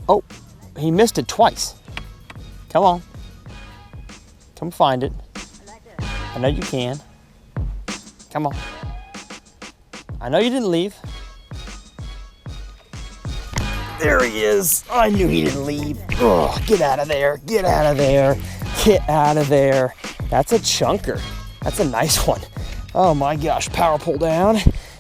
Oh, he missed it twice. Come on. Come find it. I know you can. Come on. I know you didn't leave. There he is. I knew he didn't leave. Oh, get out of there. Get out of there. Get out of there. That's a chunker. That's a nice one. Oh my gosh, power pull down.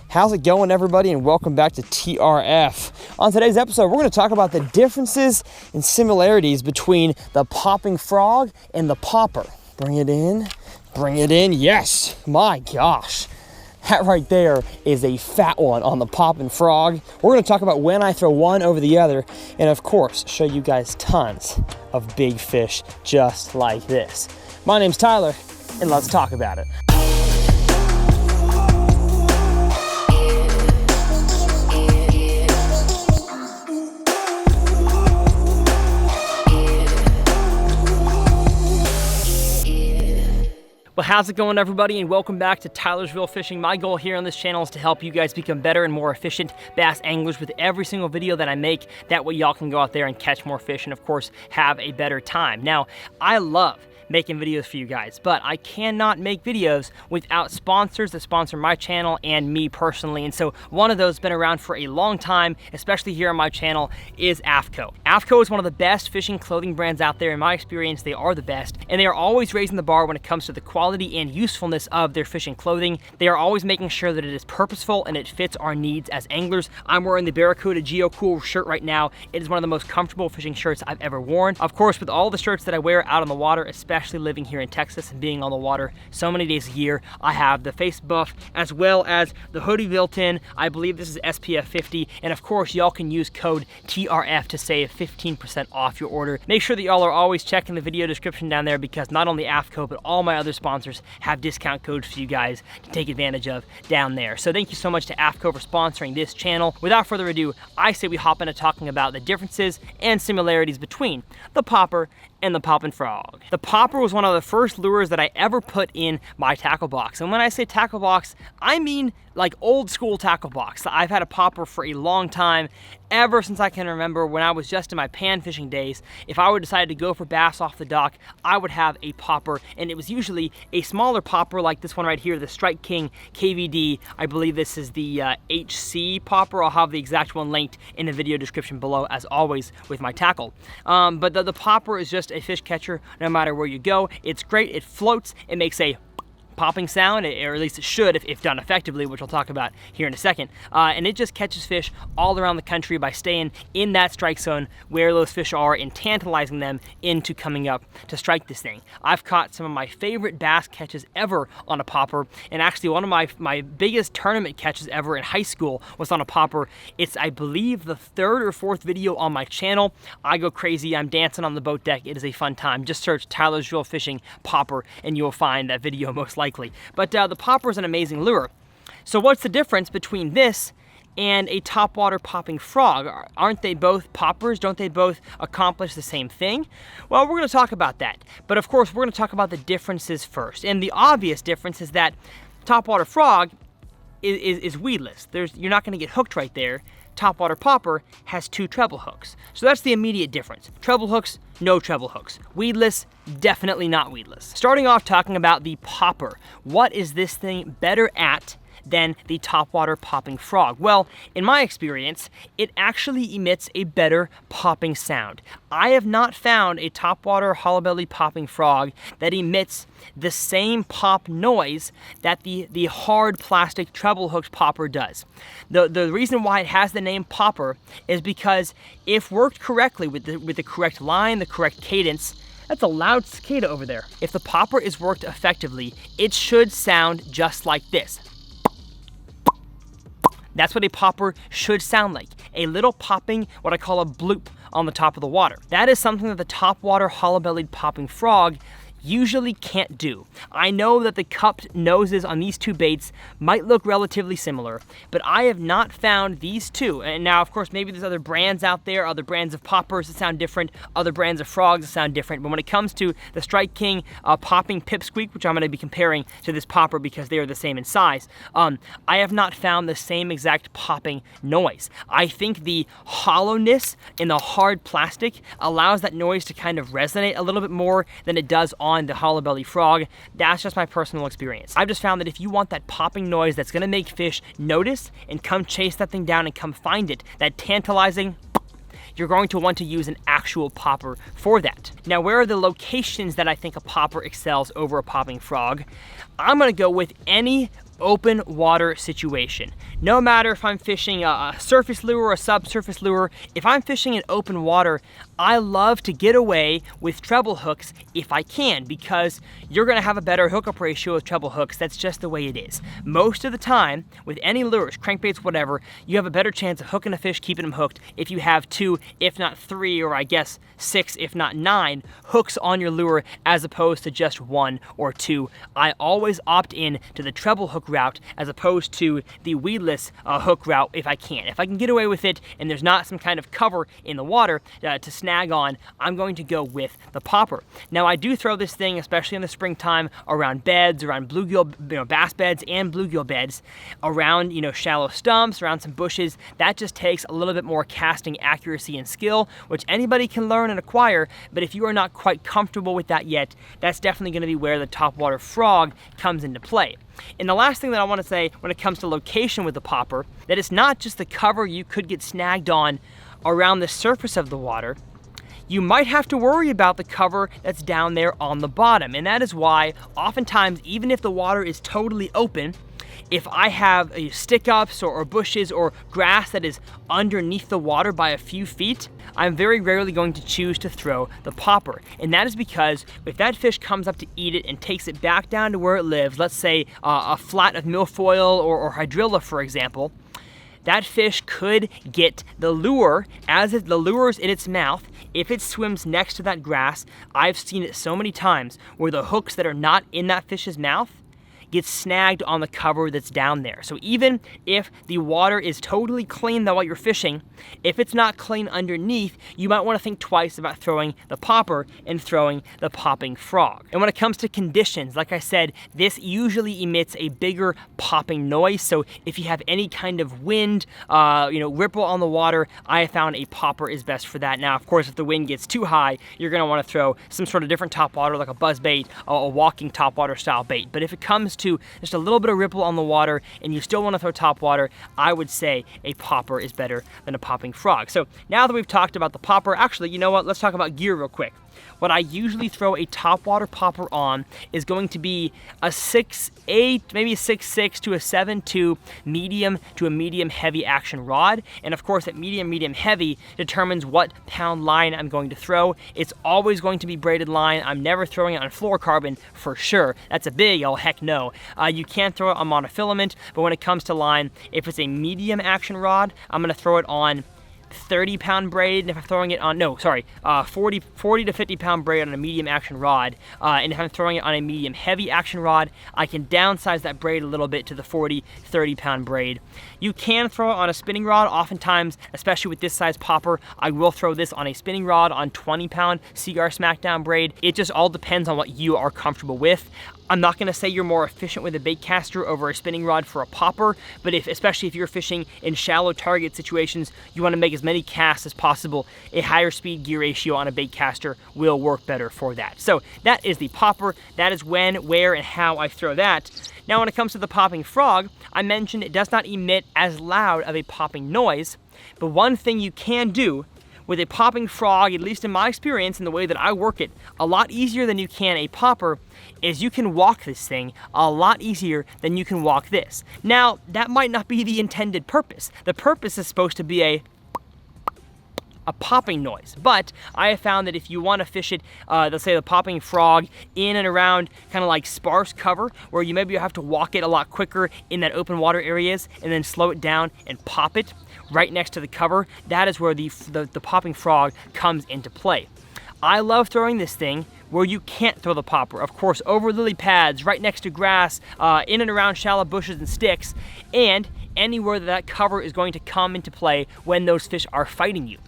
How's it going, everybody, and welcome back to TRF. On today's episode, we're going to talk about the differences and similarities between the popping frog and the popper. Bring it in. Bring it in. Yes. My gosh. That right there is a fat one on the popping frog. We're going to talk about when I throw one over the other, and of course, show you guys tons of big fish just like this. My name's Tyler, and let's talk about it. Well, how's it going, everybody, and welcome back to Tyler's Reel Fishing. My goal here on this channel is to help you guys become better and more efficient bass anglers with every single video that I make. That way y'all can go out there and catch more fish and, of course, have a better time. Now, I love making videos for you guys, but I cannot make videos without sponsors that sponsor my channel and me personally. And so one of those has been around for a long time, especially here on my channel, is AFTCO. AFTCO is one of the best fishing clothing brands out there. In my experience, they are the best, and they are always raising the bar when it comes to the quality and usefulness of their fishing clothing. They are always making sure that it is purposeful and it fits our needs as anglers. I'm wearing the Barracuda Geo Cool shirt right now. It is one of the most comfortable fishing shirts I've ever worn. Of course, with all the shirts that I wear out on the water, especially living here in Texas and being on the water so many days a year, I have the face buff as well as the hoodie built in. I believe this is SPF 50, and of course y'all can use code TRF to save 15% off your order. Make sure that y'all are always checking the video description down there, because not only AFTCO but all my other sponsors have discount codes for you guys to take advantage of down there. So thank you so much to AFTCO for sponsoring this channel. Without further ado, I say we hop into talking about the differences and similarities between the popper and the popping frog. The popper was one of the first lures that I ever put in my tackle box. And when I say tackle box, I mean like old school tackle box. I've had a popper for a long time, ever since I can remember. When I was just in my pan fishing days, if I would decide to go for bass off the dock, I would have a popper, and it was usually a smaller popper like this one right here, the Strike King KVD. I believe this is the HC popper. I'll have the exact one linked in the video description below, as always with my tackle. But the popper is just a fish catcher no matter where you go. It's great, it floats, it makes a popping sound, or at least it should if done effectively, which I'll talk about here in a second. And it just catches fish all around the country by staying in that strike zone where those fish are and tantalizing them into coming up to strike this thing. I've caught some of my favorite bass catches ever on a popper, and actually one of my biggest tournament catches ever in high school was on a popper. It's, I believe, the third or fourth video on my channel. I go crazy, I'm dancing on the boat deck. It is a fun time. Just search Tyler's Reel Fishing popper and you'll find that video most likely. But the popper is an amazing lure. So what's the difference between this and a topwater popping frog? Aren't they both poppers? Don't they both accomplish the same thing? Well, we're going to talk about that. But of course, we're going to talk about the differences first. And the obvious difference is that topwater frog is weedless. You're not going to get hooked right there. Topwater popper has 2 treble hooks. So that's the immediate difference. Treble hooks, no treble hooks. Weedless, definitely not weedless. Starting off talking about the popper. What is this thing better at than the topwater popping frog? Well, in my experience, it actually emits a better popping sound. I have not found a topwater hollowbelly popping frog that emits the same pop noise that the hard plastic treble hooked popper does. The reason why it has the name popper is because if worked correctly with the correct line, the correct cadence. That's a loud cicada over there. If the popper is worked effectively, it should sound just like this. That's what a popper should sound like. A little popping, what I call a bloop on the top of the water. That is something that the topwater hollow-bellied popping frog usually can't do. I know that the cupped noses on these two baits might look relatively similar, but I have not found these two. And now, of course, maybe there's other brands out there, other brands of poppers that sound different, other brands of frogs that sound different. But when it comes to the Strike King popping pipsqueak, which I'm going to be comparing to this popper because they are the same in size, I have not found the same exact popping noise. I think the hollowness in the hard plastic allows that noise to kind of resonate a little bit more than it does on the hollow belly frog. That's just my personal experience. I've just found that if you want that popping noise that's going to make fish notice and come chase that thing down and come find it, that tantalizing, you're going to want to use an actual popper for that. Now, where are the locations that I think a popper excels over a popping frog? I'm going to go with any open water situation. No matter if I'm fishing a surface lure or a subsurface lure, if I'm fishing in open water, I love to get away with treble hooks if I can, because you're going to have a better hookup ratio with treble hooks. That's just the way it is. Most of the time, with any lures, crankbaits, whatever, you have a better chance of hooking a fish, keeping them hooked, if you have 2, if not 3, or I guess 6, if not 9 hooks on your lure, as opposed to just 1 or 2. I always opt in to the treble hook route as opposed to the weedless hook route if I can. If I can get away with it and there's not some kind of cover in the water to snag on, I'm going to go with the popper. Now, I do throw this thing, especially in the springtime, around beds, around bluegill, bass beds and bluegill beds, around, shallow stumps, around some bushes. That just takes a little bit more casting accuracy and skill, which anybody can learn and acquire, but if you are not quite comfortable with that yet, that's definitely going to be where the topwater frog comes into play. And the last thing that I want to say when it comes to location with the popper, that it's not just the cover you could get snagged on around the surface of the water. You might have to worry about the cover that's down there on the bottom. And that is why oftentimes, even if the water is totally open, if I have stick-ups or bushes or grass that is underneath the water by a few feet, I'm very rarely going to choose to throw the popper. And that is because if that fish comes up to eat it and takes it back down to where it lives, let's say a flat of milfoil or hydrilla, for example, that fish could get the lure, the lure's in its mouth. If it swims next to that grass, I've seen it so many times where the hooks that are not in that fish's mouth get snagged on the cover that's down there. So even if the water is totally clean while you're fishing, if it's not clean underneath, you might want to think twice about throwing the popper and throwing the popping frog. And when it comes to conditions, like I said, this usually emits a bigger popping noise. So if you have any kind of wind, ripple on the water, I have found a popper is best for that. Now, of course, if the wind gets too high, you're going to want to throw some sort of different topwater, like a buzz bait, a walking topwater style bait. But if it comes to just a little bit of ripple on the water and you still want to throw topwater, I would say a popper is better than a popping frog. So now that we've talked about the popper, actually, you know what? Let's talk about gear real quick. What I usually throw a topwater popper on is going to be a 6'8", maybe a 6'6" to a 7'2" medium to a medium heavy action rod. And of course, that medium heavy determines what pound line I'm going to throw. It's always going to be braided line. I'm never throwing it on fluorocarbon for sure. That's a big oh heck no. You can throw it on monofilament, but when it comes to line, if it's a medium action rod, I'm going to throw it on 30-pound braid, and if I'm throwing it on, 40 to 50-pound braid on a medium action rod, and if I'm throwing it on a medium heavy action rod, I can downsize that braid a little bit to the 40, 30-pound braid. You can throw it on a spinning rod. Oftentimes, especially with this size popper, I will throw this on a spinning rod on 20-pound Seaguar Smackdown braid. It just all depends on what you are comfortable with. I'm not going to say you're more efficient with a bait caster over a spinning rod for a popper, but especially if you're fishing in shallow target situations, you want to make as many casts as possible. A higher speed gear ratio on a bait caster will work better for that. So that is the popper. That is when, where, and how I throw that. Now, when it comes to the popping frog, I mentioned it does not emit as loud of a popping noise, but one thing you can do with a popping frog, at least in my experience and the way that I work it, a lot easier than you can a popper, is you can walk this thing a lot easier than you can walk this. Now, that might not be the intended purpose. The purpose is supposed to be a popping noise, but I have found that if you want to fish it, let's say the popping frog, in and around kind of like sparse cover, where you maybe have to walk it a lot quicker in that open water areas and then slow it down and pop it right next to the cover, that is where the popping frog comes into play. I love throwing this thing where you can't throw the popper. Of course, over lily pads, right next to grass, in and around shallow bushes and sticks, and anywhere that cover is going to come into play when those fish are fighting you.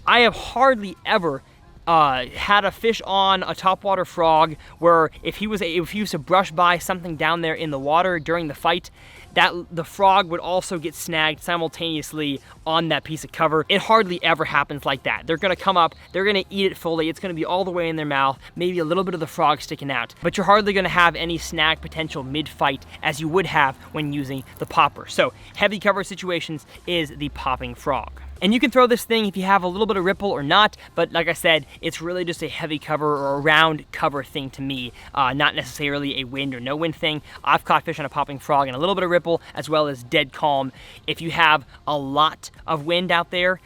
I have hardly ever had a fish on a topwater frog where if he used to brush by something down there in the water during the fight, that the frog would also get snagged simultaneously on that piece of cover. It hardly ever happens like that. They're gonna come up, they're gonna eat it fully, it's gonna be all the way in their mouth, maybe a little bit of the frog sticking out, but you're hardly gonna have any snag potential mid-fight as you would have when using the popper. So heavy cover situations is the popping frog. And you can throw this thing if you have a little bit of ripple or not, but like I said, it's really just a heavy cover or a round cover thing to me, not necessarily a wind or no wind thing. I've caught fish on a popping frog and a little bit of ripple as well as dead calm. If you have a lot of wind out there,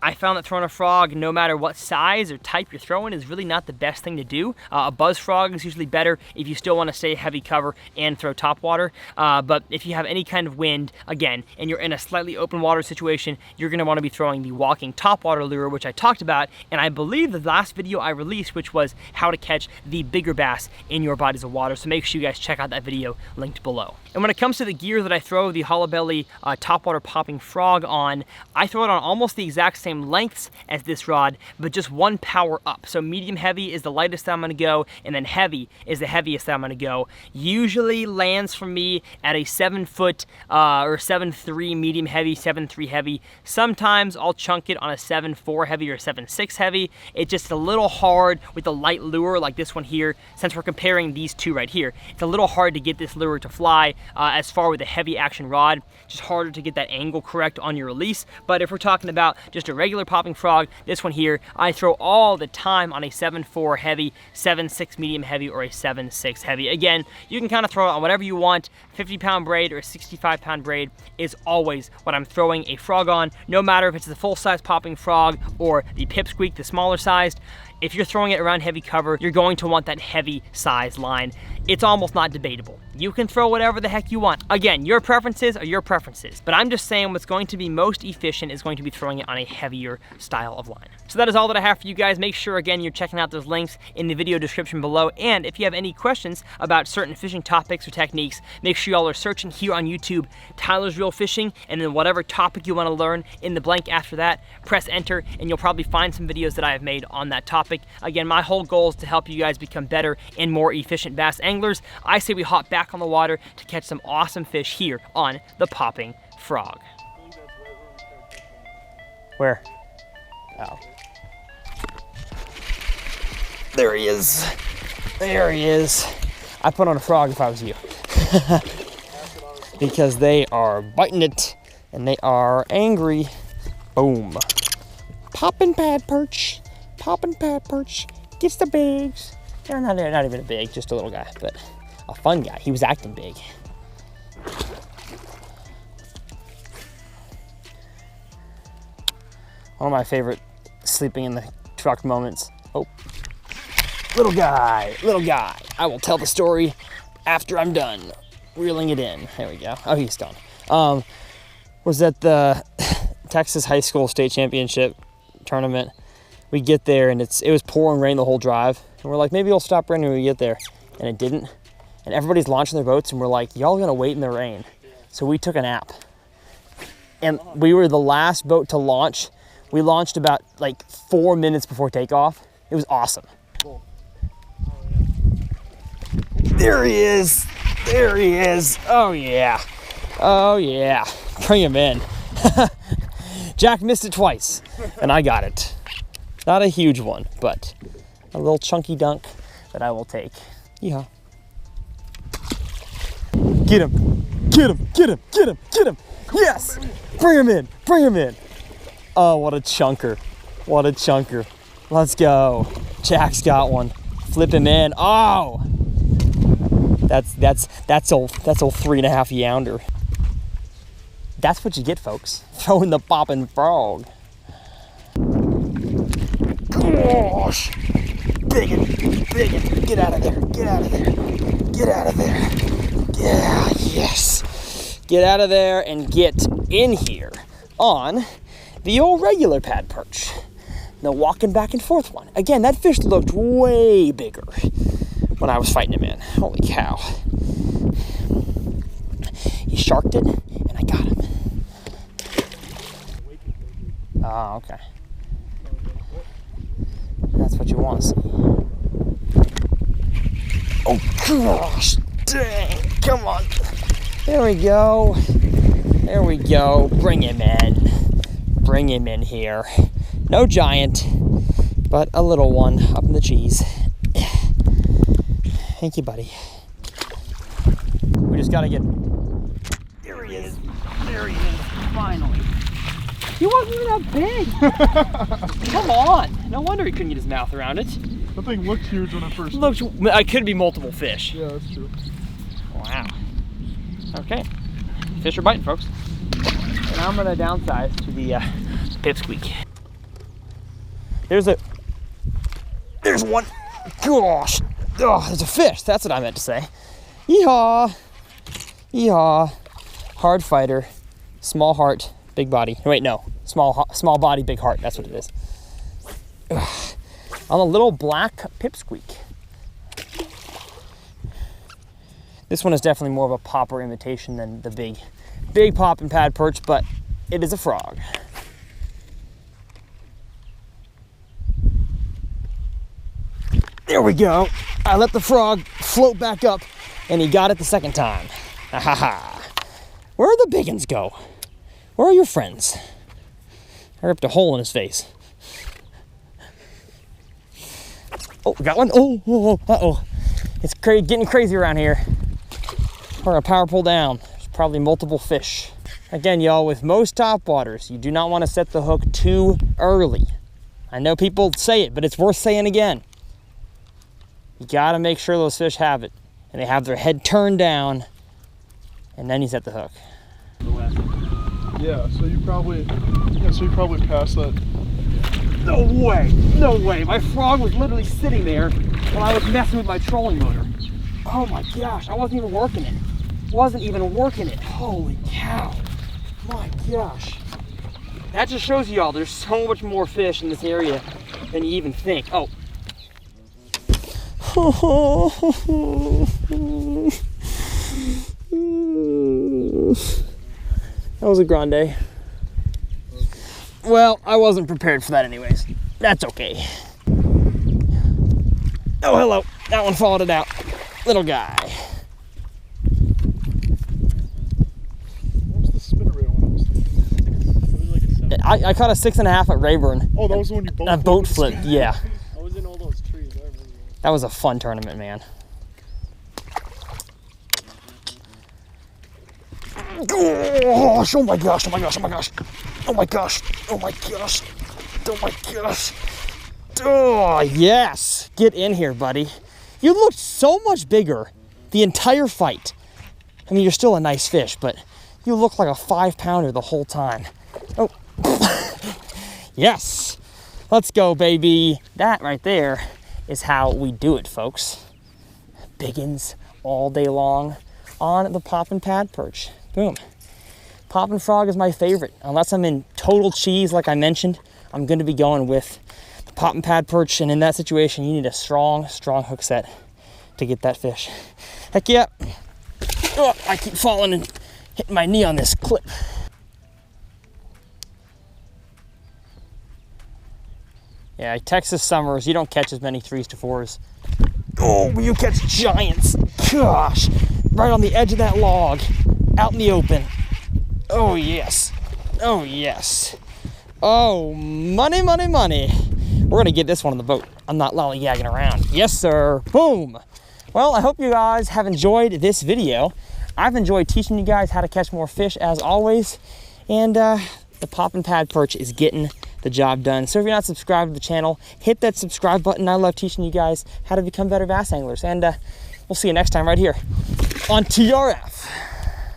I found that throwing a frog, no matter what size or type you're throwing, is really not the best thing to do. A buzz frog is usually better if you still want to stay heavy cover and throw topwater. But if you have any kind of wind, again, and you're in a slightly open water situation, you're going to want to be throwing the walking topwater lure, which I talked about, and I believe the last video I released, which was how to catch the bigger bass in your bodies of water. So make sure you guys check out that video linked below. And when it comes to the gear that I throw the hollow belly topwater popping frog on, I throw it on almost the exact same lengths as this rod, but just one power up. So medium heavy is the lightest that I'm gonna go, and then heavy is the heaviest that I'm gonna go. Usually lands for me at a 7-foot or 7.3 medium heavy, 7.3 heavy. Sometimes I'll chunk it on a 7.4 heavy or 7.6 heavy. It's just a little hard with a light lure like this one here. Since we're comparing these two right here, it's a little hard to get this lure to fly as far with a heavy action rod. Just harder to get that angle correct on your release. But if we're talking about just a regular popping frog, this one here, I throw all the time on a 7.4 heavy, 7.6 medium heavy, or a 7.6 heavy. Again, you can kind of throw it on whatever you want. 50-pound braid or a 65-pound braid is always what I'm throwing a frog on, no matter if it's the full-size popping frog or the pipsqueak, the smaller sized. If you're throwing it around heavy cover, you're going to want that heavy size line. It's almost not debatable. You can throw whatever the heck you want. Again, your preferences are your preferences, but I'm just saying what's going to be most efficient is going to be throwing it on a heavier style of line. So that is all that I have for you guys. Make sure, again, you're checking out those links in the video description below. And if you have any questions about certain fishing topics or techniques, make sure y'all are searching here on YouTube, Tyler's Reel Fishing, and then whatever topic you want to learn in the blank after that, press enter, and you'll probably find some videos that I have made on that topic. Again, my whole goal is to help you guys become better and more efficient bass anglers. I say we hop back on the water to catch some awesome fish here on the popping frog. Where? Oh. There he is. There he is. I put on a frog if I was you. Because they are biting it and they are angry. Boom. Poppin' pad perch. Poppin' pad perch. Gets the bigs. They're not even a big, just a little guy, but a fun guy. He was acting big. One of my favorite sleeping in the truck moments. Oh, little guy, little guy. I will tell the story after I'm done reeling it in. There we go. Oh, he's done. Was at the Texas High School State Championship tournament. We get there and it was pouring rain the whole drive. And we're like, maybe it'll stop raining when we get there. And it didn't. And everybody's launching their boats and we're like, y'all gonna wait in the rain. So we took a nap. And we were the last boat to launch. We launched about like 4 minutes before takeoff. It was awesome. Cool. Oh, yeah. There he is. There he is. Oh yeah. Oh yeah. Bring him in. Jack missed it twice and I got it. Not a huge one, but a little chunky dunk that I will take. Yeah. Get him. Get him. Get him. Get him. Get him. Yes. Bring him in. Bring him in. Oh, what a chunker. What a chunker. Let's go. Jack's got one. Flip him in. Oh! That's old 3.5 younder. That's what you get, folks. Throwing the popping frog. Gosh! Biggin'. Get out of there. Get out of there. Get out of there. Yeah, yes. Get out of there and get in here on the old regular pad perch. the walking back and forth one. Again, that fish looked way bigger when I was fighting him in. Holy cow. He sharked it, and I got him. Oh, okay. That's what you want to see. Oh, gosh. Dang. Come on. There we go. There we go. Bring him in. Bring him in here. No giant, but a little one up in the cheese. Thank you, buddy. We just got to get... There he is. There he is. Finally. He wasn't even that big. Come on. No wonder he couldn't get his mouth around it. That thing looked huge when I first looked. I could be multiple fish. Yeah, that's true. Wow. Okay. Fish are biting, folks. And now I'm going to downsize to the pipsqueak. There's one. Gosh. Oh, there's a fish. That's what I meant to say. Yeehaw. Yeehaw. Hard fighter. Small heart. Big body. Wait, no. Small body, big heart. That's what it is. Ugh. On a little black pipsqueak. This one is definitely more of a popper imitation than the big pop and pad perch, but it is a frog. There we go. I let the frog float back up, and he got it the second time. Ha ha ha. Where the big uns go? Where are your friends? I ripped a hole in his face. Oh, got one. Oh, uh-oh. It's getting crazy around here. We're gonna power pull down. There's probably multiple fish. Again, y'all, with most topwaters, you do not want to set the hook too early. I know people say it, but it's worth saying again. You gotta make sure those fish have it, and they have their head turned down, and then you set the hook. Yeah, so you probably passed that. No way, no way. My frog was literally sitting there while I was messing with my trolling motor. Oh my gosh, I wasn't even working it. Holy cow. My gosh. That just shows you y'all there's so much more fish in this area than you even think. Oh. That was a grande. Well, I wasn't prepared for that anyways. That's okay. Oh, hello. That one followed it out. Little guy. What was the spinner reel one I was thinking? Like I caught a 6.5 at Rayburn. Oh, that was the one you boat flipped, yeah. I was in all those trees, I remember. That was a fun tournament, man. Gosh, oh my gosh, oh my gosh, oh my gosh. Oh my gosh, oh my gosh, oh my gosh. Oh, yes. Get in here, buddy. You looked so much bigger the entire fight. I mean, you're still a nice fish, but you look like a 5-pounder the whole time. Oh, yes. Let's go, baby. That right there is how we do it, folks. Biggins all day long on the pop and pad perch. Boom. Pop and frog is my favorite. Unless I'm in total cheese, like I mentioned, I'm going to be going with the pop and pad perch. And in that situation, you need a strong hook set to get that fish. Heck yeah. Oh, I keep falling and hitting my knee on this clip. Yeah, Texas summers, you don't catch as many 3s to 4s. Oh, you catch giants. Gosh, right on the edge of that log, out in the open. Oh, yes. Oh, yes. Oh, money, money, money. We're gonna get this one on the boat. I'm not lollygagging around. Yes, sir. Boom. Well, I hope you guys have enjoyed this video. I've enjoyed teaching you guys how to catch more fish as always. And the pop and pad perch is getting the job done. So if you're not subscribed to the channel, hit that subscribe button. I love teaching you guys how to become better bass anglers. And we'll see you next time right here on TRF.